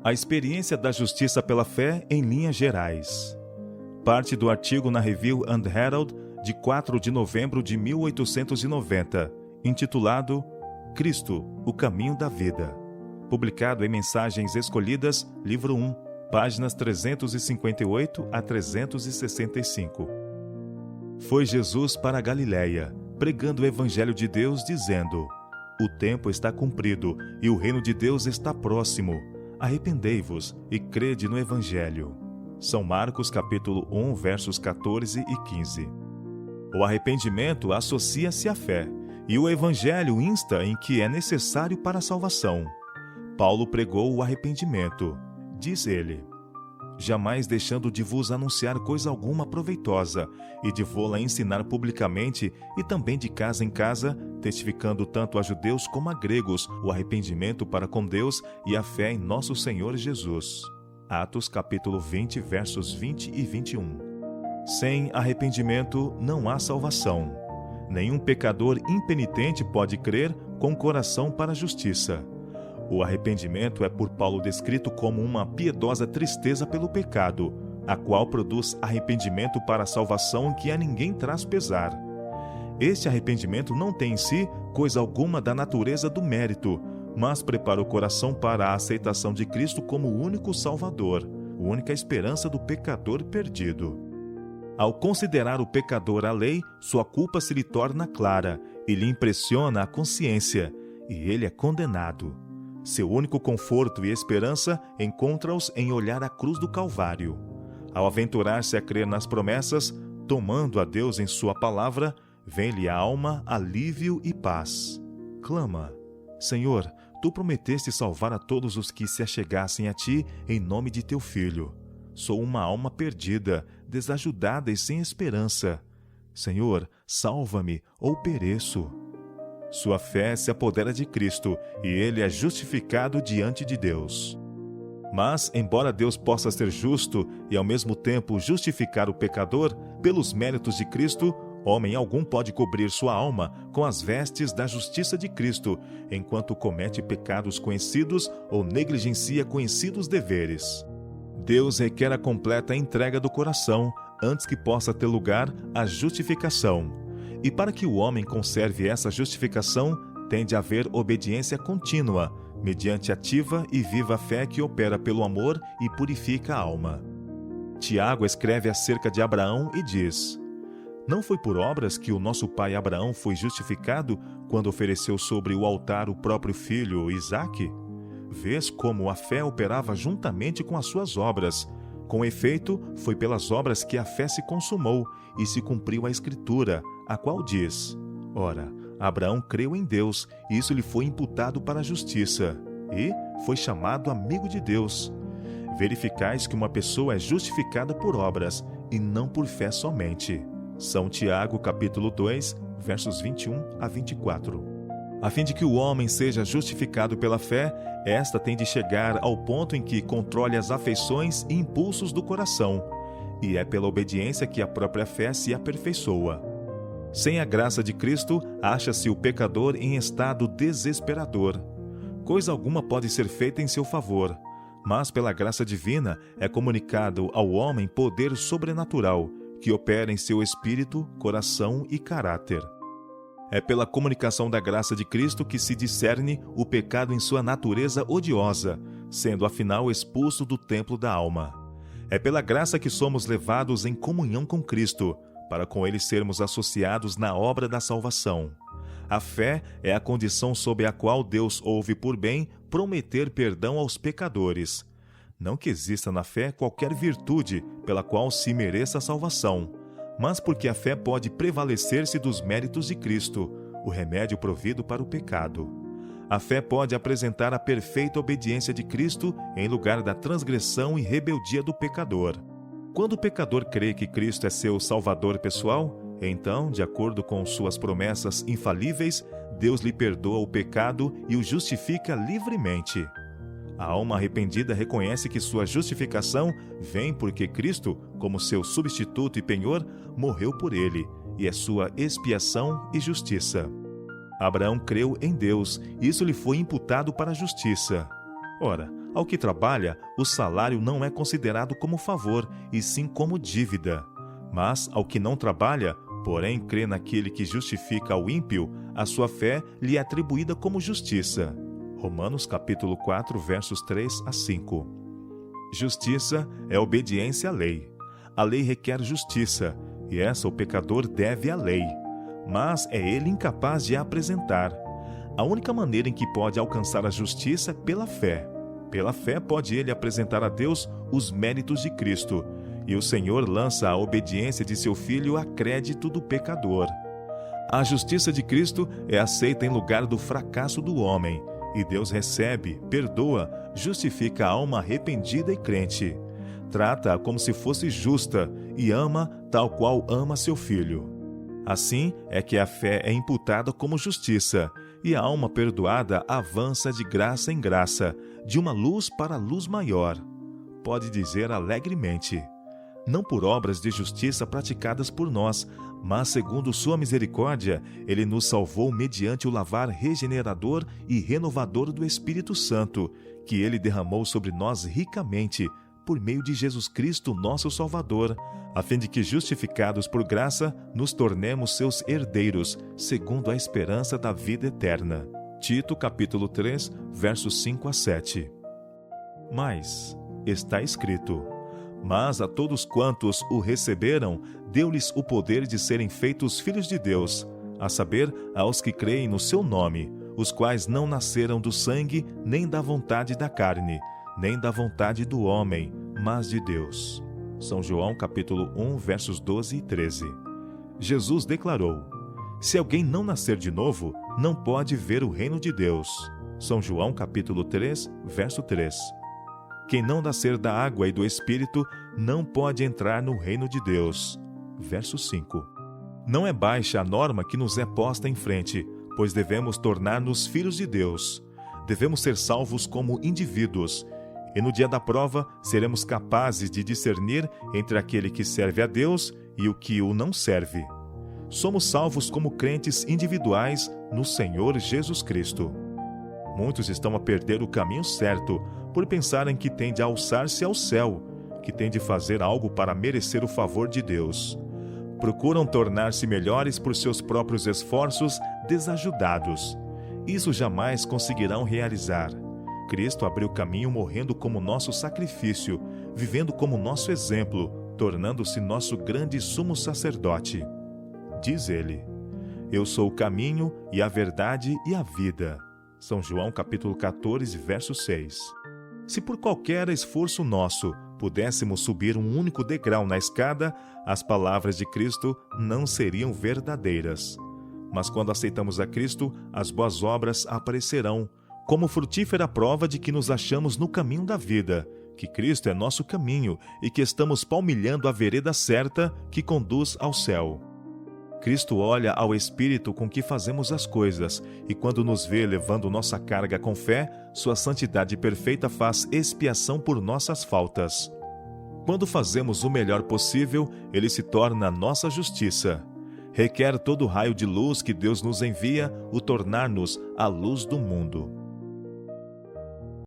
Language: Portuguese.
A experiência da justiça pela fé em linhas gerais. Parte do artigo na Review and Herald de 4 de novembro de 1890, intitulado Cristo, o Caminho da Vida. Publicado em Mensagens Escolhidas, livro 1, páginas 358 a 365. Foi Jesus para a Galiléia, pregando o Evangelho de Deus, dizendo: O tempo está cumprido e o reino de Deus está próximo. Arrependei-vos e crede no Evangelho. São Marcos capítulo 1, versos 14 e 15. O arrependimento associa-se à fé, e o Evangelho insta em que é necessário para a salvação. Paulo pregou o arrependimento. Diz ele: jamais deixando de vos anunciar coisa alguma proveitosa, e de vô-la ensinar publicamente e também de casa em casa, testificando tanto a judeus como a gregos o arrependimento para com Deus e a fé em nosso Senhor Jesus. Atos capítulo 20, versos 20 e 21. Sem arrependimento não há salvação. Nenhum pecador impenitente pode crer com o coração para a justiça. O arrependimento é por Paulo descrito como uma piedosa tristeza pelo pecado, a qual produz arrependimento para a salvação que a ninguém traz pesar. Este arrependimento não tem em si coisa alguma da natureza do mérito, mas prepara o coração para a aceitação de Cristo como o único Salvador, a única esperança do pecador perdido. Ao considerar o pecador a lei, sua culpa se lhe torna clara e lhe impressiona a consciência, e ele é condenado. Seu único conforto e esperança encontra-os em olhar a cruz do Calvário. Ao aventurar-se a crer nas promessas, tomando a Deus em sua palavra, vem-lhe à alma alívio e paz. Clama: Senhor, tu prometeste salvar a todos os que se achegassem a ti em nome de teu Filho. Sou uma alma perdida, desajudada e sem esperança. Senhor, salva-me ou pereço. Sua fé se apodera de Cristo e ele é justificado diante de Deus. Mas, embora Deus possa ser justo e ao mesmo tempo justificar o pecador, pelos méritos de Cristo, homem algum pode cobrir sua alma com as vestes da justiça de Cristo, enquanto comete pecados conhecidos ou negligencia conhecidos deveres. Deus requer a completa entrega do coração antes que possa ter lugar a justificação. E para que o homem conserve essa justificação, tem de haver obediência contínua, mediante ativa e viva fé que opera pelo amor e purifica a alma. Tiago escreve acerca de Abraão e diz: não foi por obras que o nosso pai Abraão foi justificado quando ofereceu sobre o altar o próprio filho Isaque? Vês como a fé operava juntamente com as suas obras. Com efeito, foi pelas obras que a fé se consumou e se cumpriu a Escritura, a qual diz: ora, Abraão creu em Deus, e isso lhe foi imputado para a justiça, e foi chamado amigo de Deus. Verificais que uma pessoa é justificada por obras, e não por fé somente. São Tiago, capítulo 2, versos 21 a 24. A fim de que o homem seja justificado pela fé, esta tem de chegar ao ponto em que controle as afeições e impulsos do coração, e é pela obediência que a própria fé se aperfeiçoa. Sem a graça de Cristo, acha-se o pecador em estado desesperador. Coisa alguma pode ser feita em seu favor, mas pela graça divina é comunicado ao homem poder sobrenatural, que opera em seu espírito, coração e caráter. É pela comunicação da graça de Cristo que se discerne o pecado em sua natureza odiosa, sendo afinal expulso do templo da alma. É pela graça que somos levados em comunhão com Cristo, para com ele sermos associados na obra da salvação. A fé é a condição sob a qual Deus ouve por bem prometer perdão aos pecadores. Não que exista na fé qualquer virtude pela qual se mereça a salvação, mas porque a fé pode prevalecer-se dos méritos de Cristo, o remédio provido para o pecado. A fé pode apresentar a perfeita obediência de Cristo em lugar da transgressão e rebeldia do pecador. Quando o pecador crê que Cristo é seu Salvador pessoal, então, de acordo com suas promessas infalíveis, Deus lhe perdoa o pecado e o justifica livremente. A alma arrependida reconhece que sua justificação vem porque Cristo, como seu substituto e penhor, morreu por ele, e é sua expiação e justiça. Abraão creu em Deus, e isso lhe foi imputado para a justiça. Ora, ao que trabalha, o salário não é considerado como favor, e sim como dívida. Mas ao que não trabalha, porém crê naquele que justifica o ímpio, a sua fé lhe é atribuída como justiça. Romanos capítulo 4, versos 3 a 5. Justiça é obediência à lei. A lei requer justiça, e essa o pecador deve à lei. Mas é ele incapaz de a apresentar. A única maneira em que pode alcançar a justiça é pela fé. Pela fé pode ele apresentar a Deus os méritos de Cristo, e o Senhor lança a obediência de seu Filho a crédito do pecador. A justiça de Cristo é aceita em lugar do fracasso do homem, e Deus recebe, perdoa, justifica a alma arrependida e crente. Trata-a como se fosse justa e ama tal qual ama seu Filho. Assim é que a fé é imputada como justiça, e a alma perdoada avança de graça em graça, de uma luz para luz maior. Pode dizer alegremente: não por obras de justiça praticadas por nós, mas segundo sua misericórdia, ele nos salvou mediante o lavar regenerador e renovador do Espírito Santo, que ele derramou sobre nós ricamente, por meio de Jesus Cristo, nosso Salvador, a fim de que, justificados por graça, nos tornemos seus herdeiros, segundo a esperança da vida eterna. Tito, capítulo 3, versos 5 a 7. Mas está escrito: mas a todos quantos o receberam, deu-lhes o poder de serem feitos filhos de Deus, a saber, aos que creem no seu nome, os quais não nasceram do sangue, nem da vontade da carne, nem da vontade do homem, mas de Deus. São João capítulo 1, versos 12 e 13. Jesus declarou: se alguém não nascer de novo, não pode ver o reino de Deus. São João capítulo 3, verso 3. Quem não nascer da água e do Espírito não pode entrar no reino de Deus. Verso 5. Não é baixa a norma que nos é posta em frente, pois devemos tornar-nos filhos de Deus. Devemos ser salvos como indivíduos, e no dia da prova seremos capazes de discernir entre aquele que serve a Deus e o que o não serve. Somos salvos como crentes individuais no Senhor Jesus Cristo. Muitos estão a perder o caminho certo por pensarem que têm de alçar-se ao céu, que têm de fazer algo para merecer o favor de Deus. Procuram tornar-se melhores por seus próprios esforços desajudados. Isso jamais conseguirão realizar. Cristo abriu caminho morrendo como nosso sacrifício, vivendo como nosso exemplo, tornando-se nosso grande sumo sacerdote. Diz ele: eu sou o caminho e a verdade e a vida. São João capítulo 14, verso 6. Se por qualquer esforço nosso pudéssemos subir um único degrau na escada, as palavras de Cristo não seriam verdadeiras. Mas quando aceitamos a Cristo, as boas obras aparecerão, como frutífera prova de que nos achamos no caminho da vida, que Cristo é nosso caminho e que estamos palmilhando a vereda certa que conduz ao céu. Cristo olha ao espírito com que fazemos as coisas, e quando nos vê levando nossa carga com fé, sua santidade perfeita faz expiação por nossas faltas. Quando fazemos o melhor possível, ele se torna nossa justiça. Requer todo o raio de luz que Deus nos envia o tornar-nos a luz do mundo.